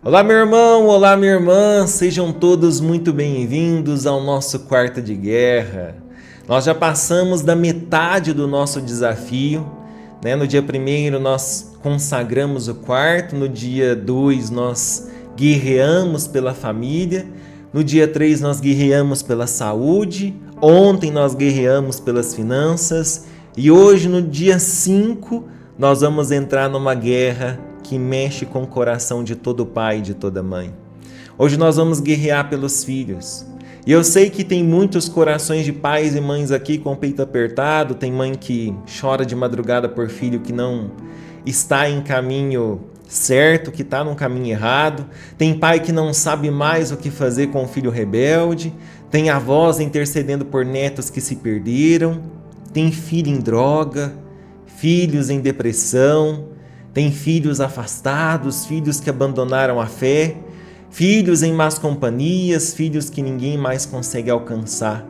Olá, meu irmão, olá, minha irmã, sejam todos muito bem-vindos ao nosso quarto de guerra. Nós já passamos da metade do nosso desafio, né? No dia 1º nós consagramos o quarto, no dia 2 nós guerreamos pela família, no dia 3 nós guerreamos pela saúde, ontem nós guerreamos pelas finanças e hoje, no dia 5, nós vamos entrar numa guerra que mexe com o coração de todo pai e de toda mãe. Hoje nós vamos guerrear pelos filhos. E eu sei que tem muitos corações de pais e mães aqui com o peito apertado, tem mãe que chora de madrugada por filho que não está em caminho certo, que está num caminho errado, tem pai que não sabe mais o que fazer com o filho rebelde, tem avós intercedendo por netos que se perderam, tem filho em droga, filhos em depressão, tem filhos afastados, filhos que abandonaram a fé, filhos em más companhias, filhos que ninguém mais consegue alcançar.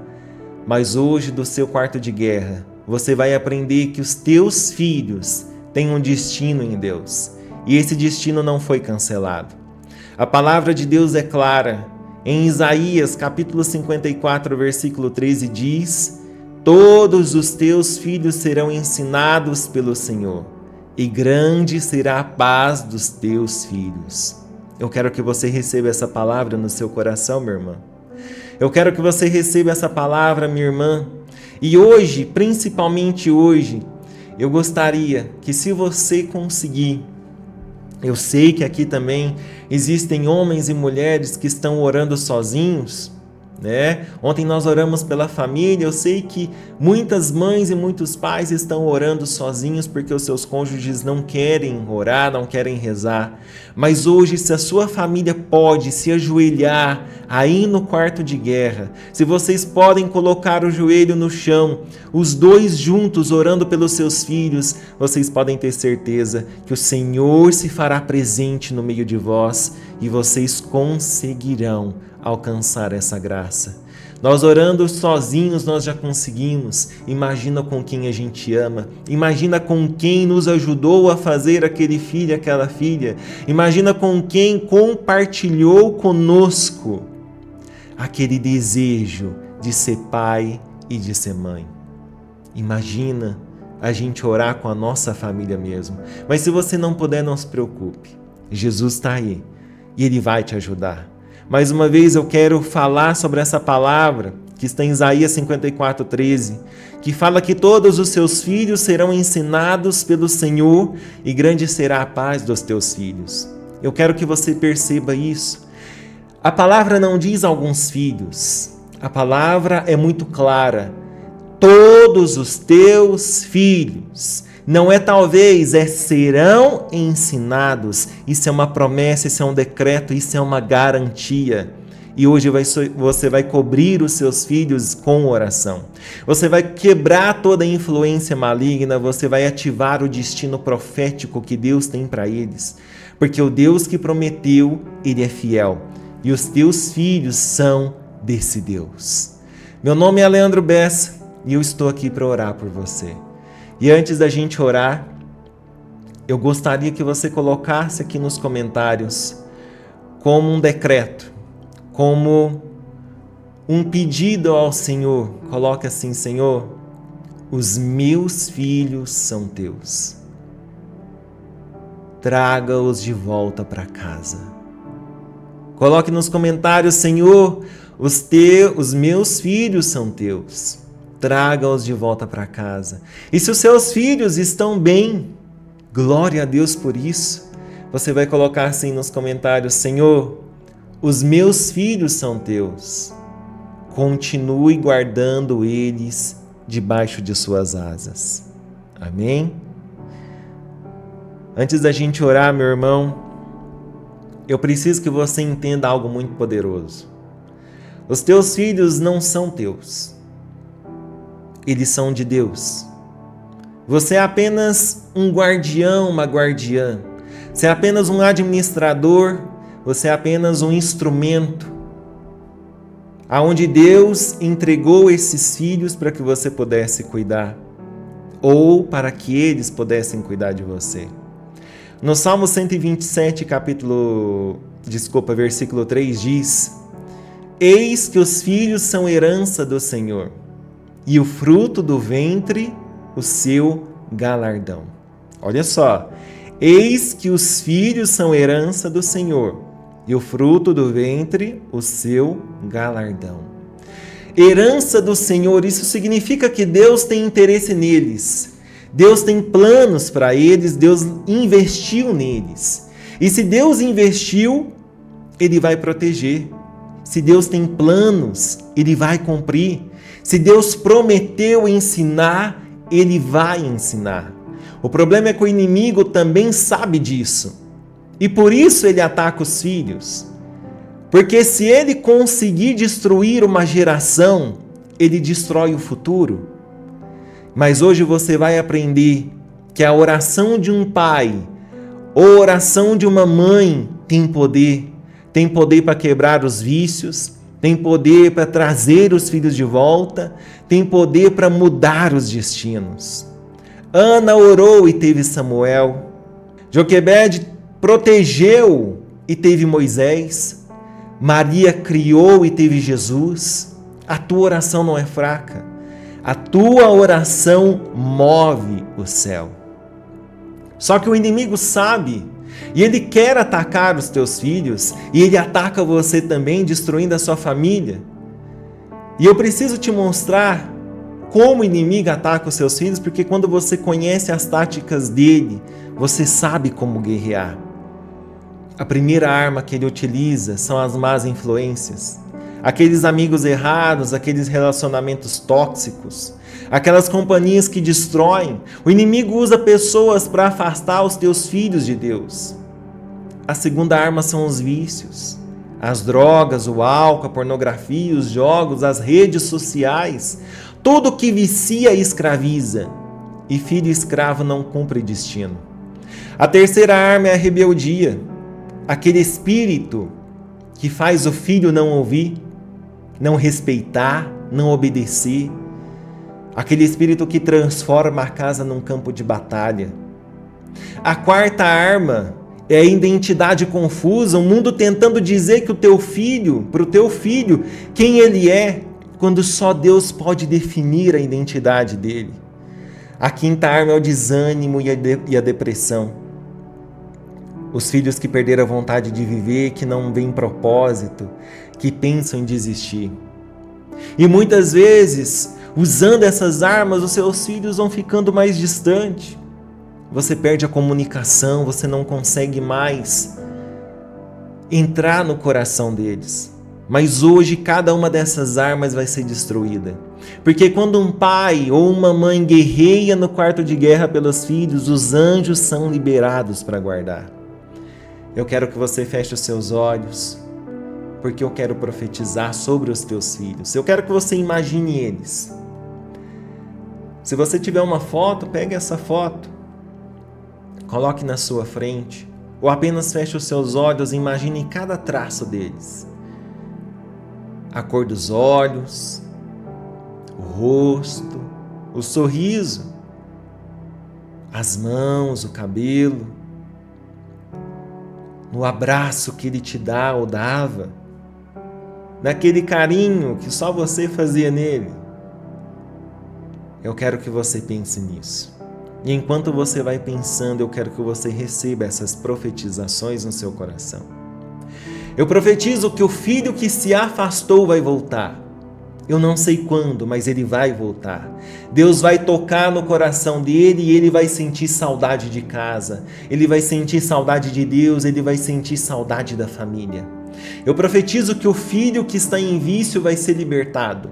Mas hoje, do seu quarto de guerra, você vai aprender que os teus filhos têm um destino em Deus. E esse destino não foi cancelado. A palavra de Deus é clara. Em Isaías, capítulo 54, versículo 13, diz: todos os teus filhos serão ensinados pelo Senhor, e grande será a paz dos teus filhos. Eu quero que você receba essa palavra no seu coração, minha irmã. Eu quero que você receba essa palavra, minha irmã. E hoje, principalmente hoje, eu gostaria que, se você conseguir, eu sei que aqui também existem homens e mulheres que estão orando sozinhos, né? Ontem nós oramos pela família. Eu sei que muitas mães e muitos pais estão orando sozinhos porque os seus cônjuges não querem orar, não querem rezar. Mas hoje, se a sua família pode se ajoelhar aí no quarto de guerra, se vocês podem colocar o joelho no chão, os dois juntos orando pelos seus filhos, vocês podem ter certeza que o Senhor se fará presente no meio de vós e vocês conseguirão alcançar essa graça. Nós orando sozinhos nós já conseguimos. Imagina com quem a gente ama. Imagina com quem nos ajudou a fazer aquele filho, aquela filha. Imagina com quem compartilhou conosco aquele desejo de ser pai e de ser mãe. Imagina a gente orar com a nossa família mesmo. Mas se você não puder, não se preocupe. Jesus está aí e Ele vai te ajudar. Mais uma vez eu quero falar sobre essa palavra que está em Isaías 54:13, que fala que todos os seus filhos serão ensinados pelo Senhor e grande será a paz dos teus filhos. Eu quero que você perceba isso. A palavra não diz alguns filhos, a palavra é muito clara. Todos os teus filhos. Não é talvez, é serão ensinados. Isso é uma promessa, isso é um decreto, isso é uma garantia. E hoje você vai cobrir os seus filhos com oração. Você vai quebrar toda a influência maligna, você vai ativar o destino profético que Deus tem para eles. Porque o Deus que prometeu, Ele é fiel. E os teus filhos são desse Deus. Meu nome é Leandro Bessa e eu estou aqui para orar por você. E antes da gente orar, eu gostaria que você colocasse aqui nos comentários como um decreto, como um pedido ao Senhor. Coloque assim: Senhor, os meus filhos são teus. Traga-os de volta para casa. Coloque nos comentários: Senhor, os meus filhos são teus. Traga-os de volta para casa. E se os seus filhos estão bem, glória a Deus por isso. Você vai colocar assim nos comentários: Senhor, os meus filhos são teus. Continue guardando eles debaixo de suas asas. Amém? Antes da gente orar, meu irmão, eu preciso que você entenda algo muito poderoso. Os teus filhos não são teus. Eles são de Deus. Você é apenas um guardião, uma guardiã. Você é apenas um administrador. Você é apenas um instrumento aonde Deus entregou esses filhos para que você pudesse cuidar, ou para que eles pudessem cuidar de você. No Salmo 127, capítulo versículo 3 diz: Eis que os filhos são herança do Senhor, e o fruto do ventre, o seu galardão. Olha só, eis que os filhos são herança do Senhor, e o fruto do ventre, o seu galardão. Herança do Senhor, isso significa que Deus tem interesse neles. Deus tem planos para eles, Deus investiu neles. E se Deus investiu, Ele vai proteger. Se Deus tem planos, Ele vai cumprir. Se Deus prometeu ensinar, Ele vai ensinar. O problema é que o inimigo também sabe disso. E por isso ele ataca os filhos. Porque se ele conseguir destruir uma geração, ele destrói o futuro. Mas hoje você vai aprender que a oração de um pai ou a oração de uma mãe tem poder. Tem poder para quebrar os vícios, tem poder para trazer os filhos de volta, tem poder para mudar os destinos. Ana orou e teve Samuel. Joquebede protegeu e teve Moisés. Maria criou e teve Jesus. A tua oração não é fraca. A tua oração move o céu. Só que o inimigo sabe e ele quer atacar os teus filhos e ele ataca você também, destruindo a sua família. E eu preciso te mostrar como o inimigo ataca os seus filhos, porque quando você conhece as táticas dele, você sabe como guerrear. A primeira arma que ele utiliza são as más influências. Aqueles amigos errados, aqueles relacionamentos tóxicos, aquelas companhias que destroem. O inimigo usa pessoas para afastar os teus filhos de Deus. A segunda arma são os vícios, as drogas, o álcool, a pornografia, os jogos, as redes sociais. Tudo que vicia escraviza, e filho escravo não cumpre destino. A terceira arma é a rebeldia, aquele espírito que faz o filho não ouvir, não respeitar, não obedecer. Aquele espírito que transforma a casa num campo de batalha. A quarta arma é a identidade confusa, o mundo tentando dizer que para o teu filho, quem ele é, quando só Deus pode definir a identidade dele. A quinta arma é o desânimo e a depressão. Os filhos que perderam a vontade de viver, que não veem propósito, que pensam em desistir. E muitas vezes, usando essas armas, os seus filhos vão ficando mais distantes. Você perde a comunicação, você não consegue mais entrar no coração deles. Mas hoje cada uma dessas armas vai ser destruída. Porque quando um pai ou uma mãe guerreia no quarto de guerra pelos filhos, os anjos são liberados para guardar. Eu quero que você feche os seus olhos, porque eu quero profetizar sobre os teus filhos. Eu quero que você imagine eles. Se você tiver uma foto, pegue essa foto, coloque na sua frente, ou apenas feche os seus olhos e imagine cada traço deles. A cor dos olhos, o rosto, o sorriso, as mãos, o cabelo, no abraço que ele te dá ou dava, naquele carinho que só você fazia nele. Eu quero que você pense nisso. E enquanto você vai pensando, eu quero que você receba essas profetizações no seu coração. Eu profetizo que o filho que se afastou vai voltar. Eu não sei quando, mas ele vai voltar. Deus vai tocar no coração dele e ele vai sentir saudade de casa. Ele vai sentir saudade de Deus, ele vai sentir saudade da família. Eu profetizo que o filho que está em vício vai ser libertado.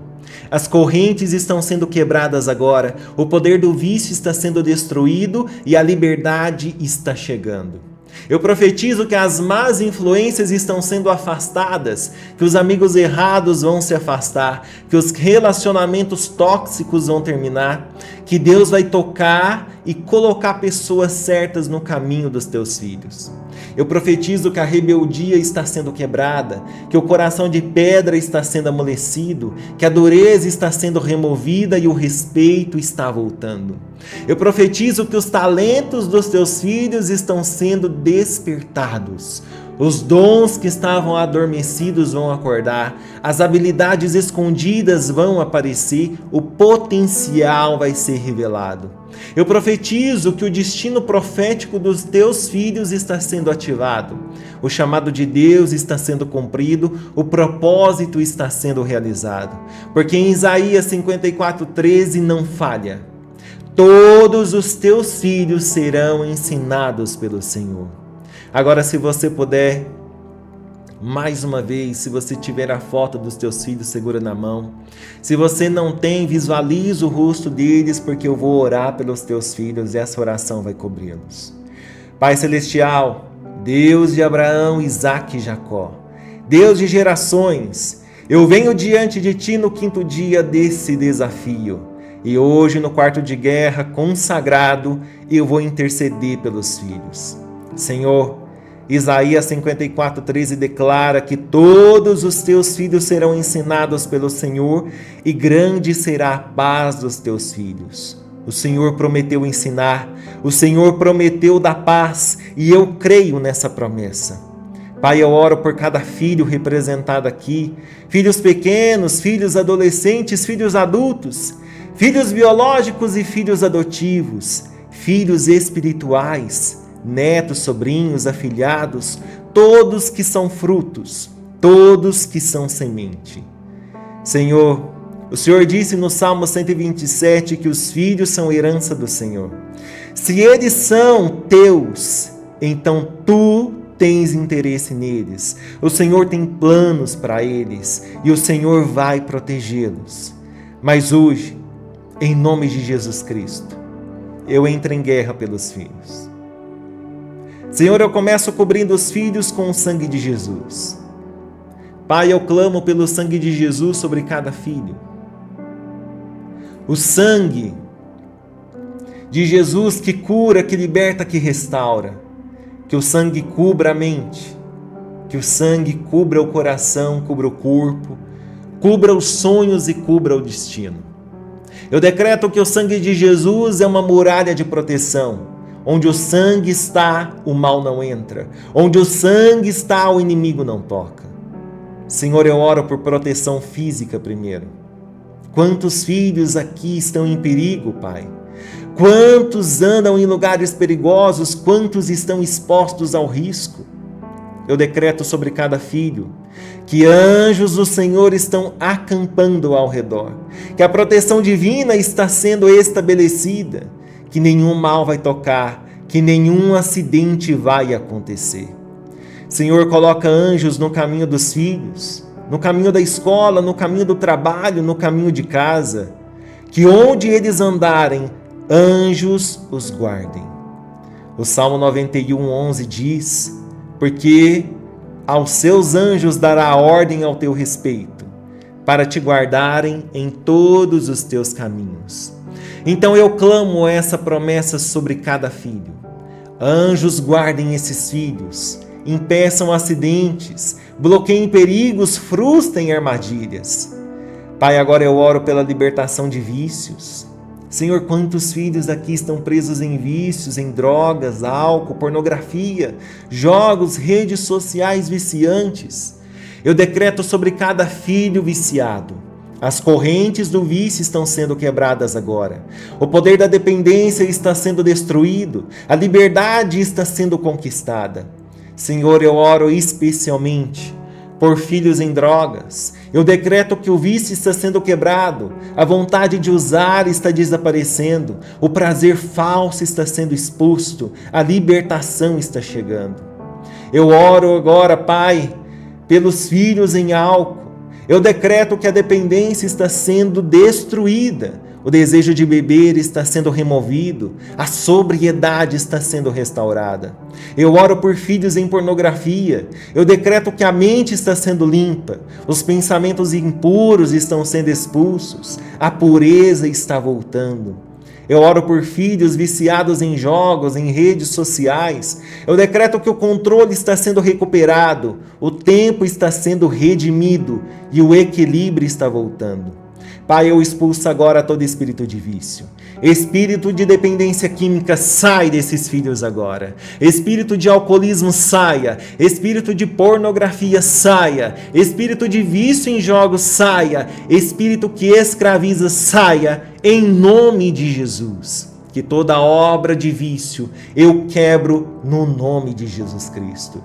As correntes estão sendo quebradas agora, o poder do vício está sendo destruído e a liberdade está chegando. Eu profetizo que as más influências estão sendo afastadas, que os amigos errados vão se afastar, que os relacionamentos tóxicos vão terminar, que Deus vai tocar e colocar pessoas certas no caminho dos teus filhos. Eu profetizo que a rebeldia está sendo quebrada, que o coração de pedra está sendo amolecido, que a dureza está sendo removida e o respeito está voltando. Eu profetizo que os talentos dos teus filhos estão sendo despertados. Os dons que estavam adormecidos vão acordar, as habilidades escondidas vão aparecer, o potencial vai ser revelado. Eu profetizo que o destino profético dos teus filhos está sendo ativado, o chamado de Deus está sendo cumprido, o propósito está sendo realizado. Porque em Isaías 54:13 não falha: todos os teus filhos serão ensinados pelo Senhor. Agora, se você puder, mais uma vez, se você tiver a foto dos teus filhos, segura na mão. Se você não tem, visualiza o rosto deles, porque eu vou orar pelos teus filhos e essa oração vai cobri-los. Pai Celestial, Deus de Abraão, Isaque e Jacó, Deus de gerações, eu venho diante de Ti no 5º dia desse desafio. E hoje, no quarto de guerra consagrado, eu vou interceder pelos filhos. Senhor, Isaías 54:13 declara que todos os teus filhos serão ensinados pelo Senhor e grande será a paz dos teus filhos. O Senhor prometeu ensinar, o Senhor prometeu dar paz e eu creio nessa promessa. Pai, eu oro por cada filho representado aqui, filhos pequenos, filhos adolescentes, filhos adultos, filhos biológicos e filhos adotivos, filhos espirituais, netos, sobrinhos, afilhados, todos que são frutos, todos que são semente. Senhor, o Senhor disse no Salmo 127 que os filhos são herança do Senhor. Se eles são teus, então tu tens interesse neles. O Senhor tem planos para eles e o Senhor vai protegê-los. Mas hoje, em nome de Jesus Cristo, eu entro em guerra pelos filhos. Senhor, eu começo cobrindo os filhos com o sangue de Jesus. Pai, eu clamo pelo sangue de Jesus sobre cada filho. O sangue de Jesus que cura, que liberta, que restaura. Que o sangue cubra a mente. Que o sangue cubra o coração, cubra o corpo, cubra os sonhos e cubra o destino. Eu decreto que o sangue de Jesus é uma muralha de proteção. Onde o sangue está, o mal não entra. Onde o sangue está, o inimigo não toca. Senhor, eu oro por proteção física primeiro. Quantos filhos aqui estão em perigo, Pai? Quantos andam em lugares perigosos? Quantos estão expostos ao risco? Eu decreto sobre cada filho que anjos do Senhor estão acampando ao redor. Que a proteção divina está sendo estabelecida. Que nenhum mal vai tocar, que nenhum acidente vai acontecer. Senhor, coloca anjos no caminho dos filhos, no caminho da escola, no caminho do trabalho, no caminho de casa. Que onde eles andarem, anjos os guardem. O Salmo 91:11 diz: porque aos seus anjos dará ordem ao teu respeito, para te guardarem em todos os teus caminhos. Então eu clamo essa promessa sobre cada filho. Anjos guardem esses filhos, impeçam acidentes, bloqueiem perigos, frustrem armadilhas. Pai, agora eu oro pela libertação de vícios. Senhor, quantos filhos aqui estão presos em vícios, em drogas, álcool, pornografia, jogos, redes sociais viciantes. Eu decreto sobre cada filho viciado. As correntes do vício estão sendo quebradas agora. O poder da dependência está sendo destruído. A liberdade está sendo conquistada. Senhor, eu oro especialmente por filhos em drogas. Eu decreto que o vício está sendo quebrado. A vontade de usar está desaparecendo. O prazer falso está sendo exposto. A libertação está chegando. Eu oro agora, Pai, pelos filhos em álcool. Eu decreto que a dependência está sendo destruída, o desejo de beber está sendo removido, a sobriedade está sendo restaurada. Eu oro por filhos em pornografia, eu decreto que a mente está sendo limpa, os pensamentos impuros estão sendo expulsos, a pureza está voltando. Eu oro por filhos viciados em jogos, em redes sociais. Eu decreto que o controle está sendo recuperado, o tempo está sendo redimido e o equilíbrio está voltando. Pai, eu expulso agora todo espírito de vício. Espírito de dependência química, sai desses filhos agora. Espírito de alcoolismo, saia. Espírito de pornografia, saia. Espírito de vício em jogos, saia. Espírito que escraviza, saia. Em nome de Jesus. Que toda obra de vício eu quebro no nome de Jesus Cristo.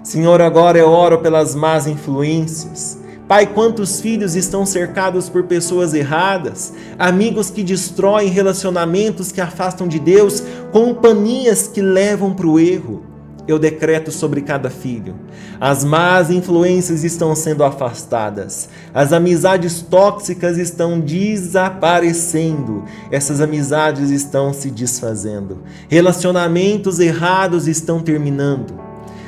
Senhor, agora eu oro pelas más influências. Pai, quantos filhos estão cercados por pessoas erradas, amigos que destroem relacionamentos que afastam de Deus, companhias que levam para o erro. Eu decreto sobre cada filho. As más influências estão sendo afastadas. As amizades tóxicas estão desaparecendo. Essas amizades estão se desfazendo. Relacionamentos errados estão terminando.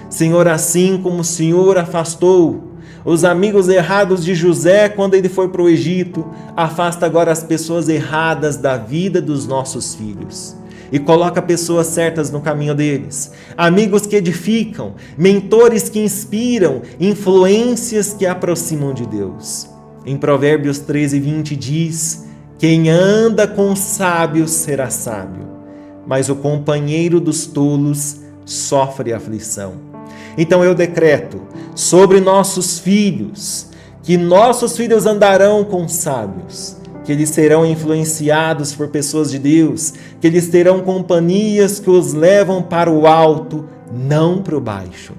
Senhor, assim como o Senhor afastou os amigos errados de José quando ele foi para o Egito, afasta agora as pessoas erradas da vida dos nossos filhos e coloca pessoas certas no caminho deles, amigos que edificam, mentores que inspiram, influências que aproximam de Deus. Em Provérbios 13:20 diz: quem anda com sábios será sábio, mas o companheiro dos tolos sofre aflição. Então eu decreto sobre nossos filhos, que nossos filhos andarão com sábios, que eles serão influenciados por pessoas de Deus, que eles terão companhias que os levam para o alto, não para o baixo.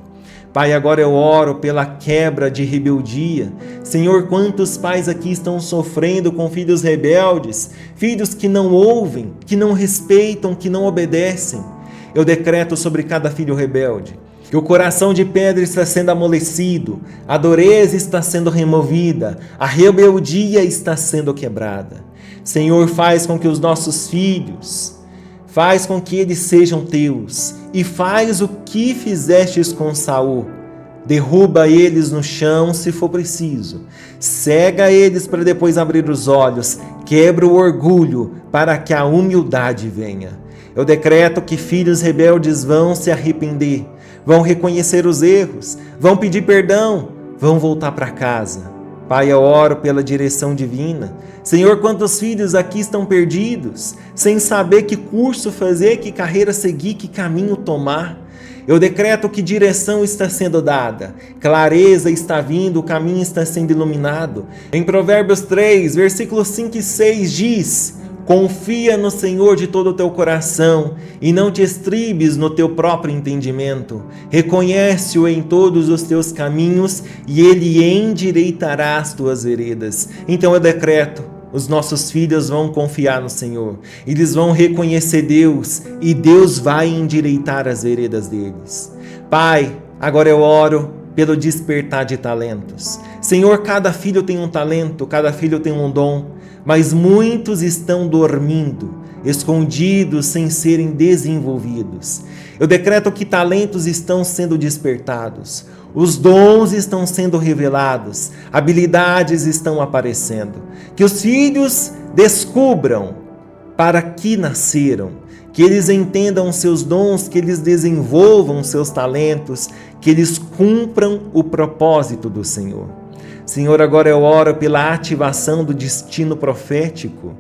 Pai, agora eu oro pela quebra de rebeldia. Senhor, quantos pais aqui estão sofrendo com filhos rebeldes, filhos que não ouvem, que não respeitam, que não obedecem. Eu decreto sobre cada filho rebelde que o coração de pedra está sendo amolecido, a dureza está sendo removida, a rebeldia está sendo quebrada. Senhor, faz com que os nossos filhos, faz com que eles sejam teus, e faz o que fizestes com Saul. Derruba eles no chão se for preciso, cega eles para depois abrir os olhos, quebra o orgulho para que a humildade venha. Eu decreto que filhos rebeldes vão se arrepender, vão reconhecer os erros, vão pedir perdão, vão voltar para casa. Pai, eu oro pela direção divina. Senhor, quantos filhos aqui estão perdidos, sem saber que curso fazer, que carreira seguir, que caminho tomar. Eu decreto que direção está sendo dada, clareza está vindo, o caminho está sendo iluminado. Em Provérbios 3, versículos 5 e 6 diz: confia no Senhor de todo o teu coração e não te estribes no teu próprio entendimento. Reconhece-o em todos os teus caminhos e ele endireitará as tuas veredas. Então eu decreto, os nossos filhos vão confiar no Senhor. Eles vão reconhecer Deus e Deus vai endireitar as veredas deles. Pai, agora eu oro pelo despertar de talentos. Senhor, cada filho tem um talento, cada filho tem um dom, mas muitos estão dormindo, escondidos, sem serem desenvolvidos. Eu decreto que talentos estão sendo despertados, os dons estão sendo revelados, habilidades estão aparecendo. Que os filhos descubram para que nasceram, que eles entendam seus dons, que eles desenvolvam seus talentos, que eles cumpram o propósito do Senhor. Senhor, agora eu oro pela ativação do destino profético.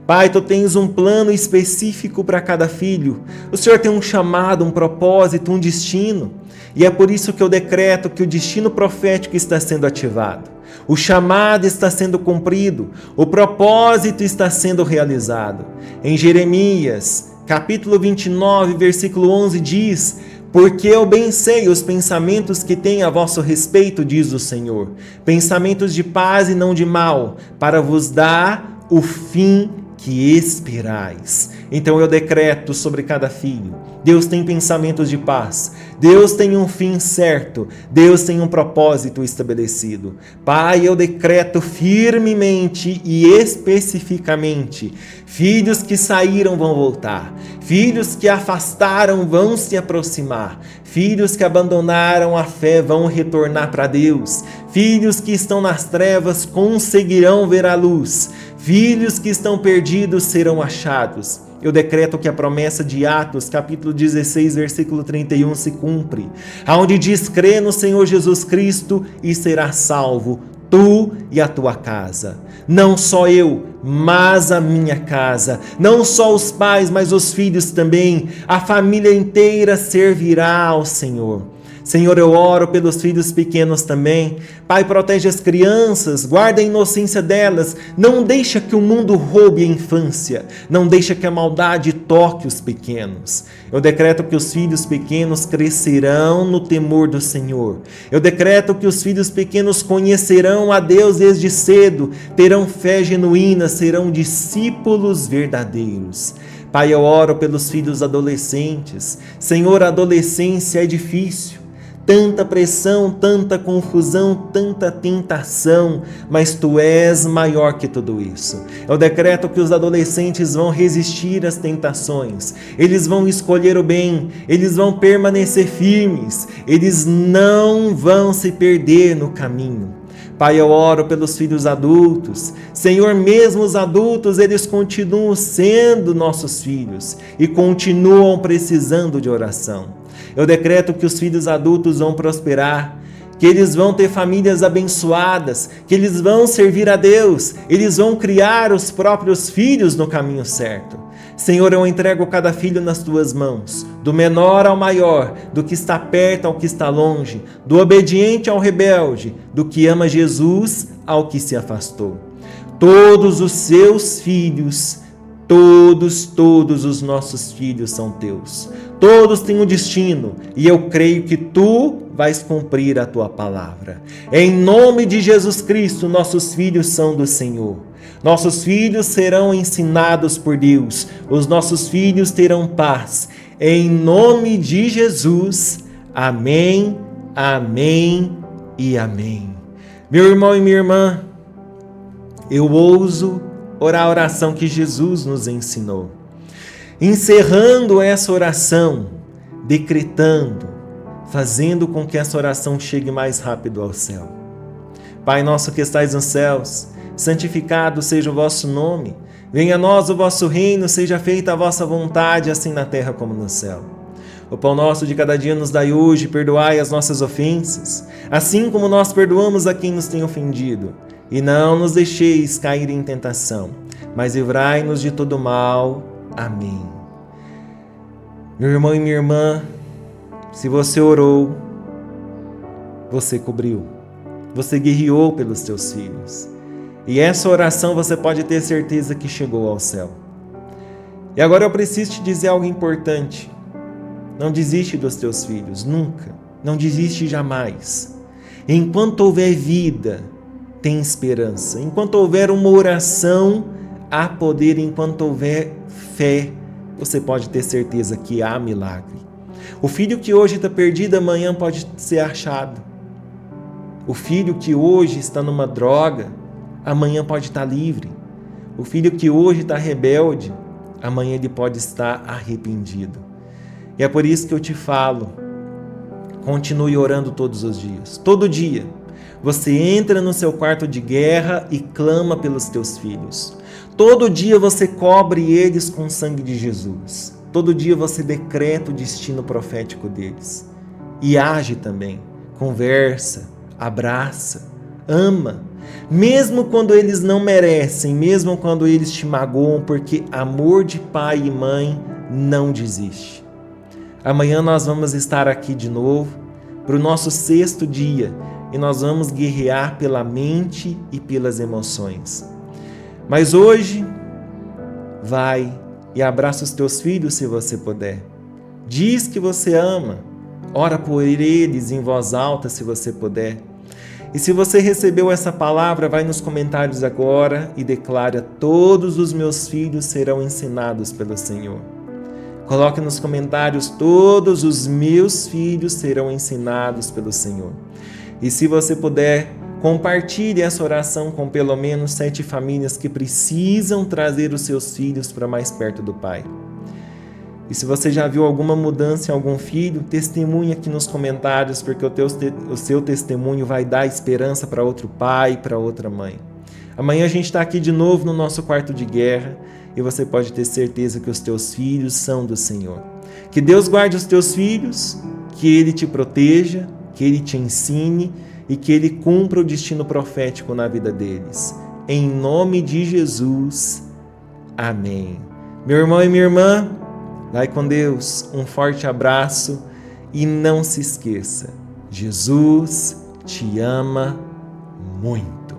Pai, Tu tens um plano específico para cada filho. O Senhor tem um chamado, um propósito, um destino. E é por isso que eu decreto que o destino profético está sendo ativado. O chamado está sendo cumprido. O propósito está sendo realizado. Em Jeremias, capítulo 29, versículo 11 diz: porque eu bem sei os pensamentos que tenho a vosso respeito, diz o Senhor, pensamentos de paz e não de mal, para vos dar o fim que esperais. Então eu decreto sobre cada filho: Deus tem pensamentos de paz, Deus tem um fim certo, Deus tem um propósito estabelecido. Pai, eu decreto firmemente e especificamente: filhos que saíram vão voltar, filhos que afastaram vão se aproximar, filhos que abandonaram a fé vão retornar para Deus, filhos que estão nas trevas conseguirão ver a luz, filhos que estão perdidos serão achados. Eu decreto que a promessa de Atos, capítulo 16, versículo 31, se cumpre, aonde diz: crê no Senhor Jesus Cristo e será salvo tu e a tua casa. Não só eu, mas a minha casa. Não só os pais, mas os filhos também. A família inteira servirá ao Senhor. Senhor, eu oro pelos filhos pequenos também. Pai, protege as crianças, guarda a inocência delas. Não deixa que o mundo roube a infância. Não deixa que a maldade toque os pequenos. Eu decreto que os filhos pequenos crescerão no temor do Senhor. Eu decreto que os filhos pequenos conhecerão a Deus desde cedo, terão fé genuína, serão discípulos verdadeiros. Pai, eu oro pelos filhos adolescentes. Senhor, a adolescência é difícil. Tanta pressão, tanta confusão, tanta tentação, mas Tu és maior que tudo isso. Eu decreto que os adolescentes vão resistir às tentações, eles vão escolher o bem, eles vão permanecer firmes, eles não vão se perder no caminho. Pai, eu oro pelos filhos adultos. Senhor, mesmo os adultos, eles continuam sendo nossos filhos e continuam precisando de oração. Eu decreto que os filhos adultos vão prosperar, que eles vão ter famílias abençoadas, que eles vão servir a Deus, eles vão criar os próprios filhos no caminho certo. Senhor, eu entrego cada filho nas Tuas mãos, do menor ao maior, do que está perto ao que está longe, do obediente ao rebelde, do que ama Jesus ao que se afastou. Todos os Seus filhos, todos os nossos filhos são Teus. Todos têm um destino e eu creio que Tu vais cumprir a Tua palavra. Em nome de Jesus Cristo, nossos filhos são do Senhor. Nossos filhos serão ensinados por Deus. Os nossos filhos terão paz. Em nome de Jesus. Amém, amém e amém. Meu irmão e minha irmã, eu ouso orar a oração que Jesus nos ensinou. Encerrando essa oração, decretando, fazendo com que essa oração chegue mais rápido ao céu. Pai nosso que estais nos céus, santificado seja o vosso nome. Venha a nós o vosso reino, seja feita a vossa vontade, assim na terra como no céu. O pão nosso de cada dia nos dai hoje, perdoai as nossas ofensas, assim como nós perdoamos a quem nos tem ofendido. E não nos deixeis cair em tentação, mas livrai-nos de todo mal. Amém. Meu irmão e minha irmã, se você orou, você cobriu, você guerreou pelos teus filhos. E essa oração você pode ter certeza que chegou ao céu. E agora eu preciso te dizer algo importante. Não desiste dos teus filhos, nunca. Não desiste jamais. Enquanto houver vida, tem esperança. Enquanto houver uma oração, há poder. Enquanto houver fé, você pode ter certeza que há milagre. O filho que hoje está perdido, amanhã pode ser achado. O filho que hoje está numa droga, amanhã pode estar livre. O filho que hoje está rebelde, amanhã ele pode estar arrependido. E é por isso que eu te falo, continue orando todos os dias. Todo dia, você entra no seu quarto de guerra e clama pelos teus filhos. Todo dia você cobre eles com o sangue de Jesus. Todo dia você decreta o destino profético deles. E age também, conversa, abraça, ama. Mesmo quando eles não merecem, mesmo quando eles te magoam, porque amor de pai e mãe não desiste. Amanhã nós vamos estar aqui de novo para o nosso 6º dia e nós vamos guerrear pela mente e pelas emoções. Mas hoje, vai e abraça os teus filhos se você puder. Diz que você ama, ora por eles em voz alta se você puder. E se você recebeu essa palavra, vai nos comentários agora e declara: todos os meus filhos serão ensinados pelo Senhor. Coloque nos comentários: todos os meus filhos serão ensinados pelo Senhor. E se você puder, compartilhe essa oração com pelo menos 7 famílias que precisam trazer os seus filhos para mais perto do Pai. E se você já viu alguma mudança em algum filho, testemunhe aqui nos comentários, porque o seu testemunho vai dar esperança para outro pai, para outra mãe. Amanhã a gente está aqui de novo no nosso quarto de guerra e você pode ter certeza que os teus filhos são do Senhor. Que Deus guarde os teus filhos, que Ele te proteja, que Ele te ensine e que Ele cumpra o destino profético na vida deles. Em nome de Jesus. Amém. Meu irmão e minha irmã, vai com Deus. Um forte abraço e não se esqueça, Jesus te ama muito.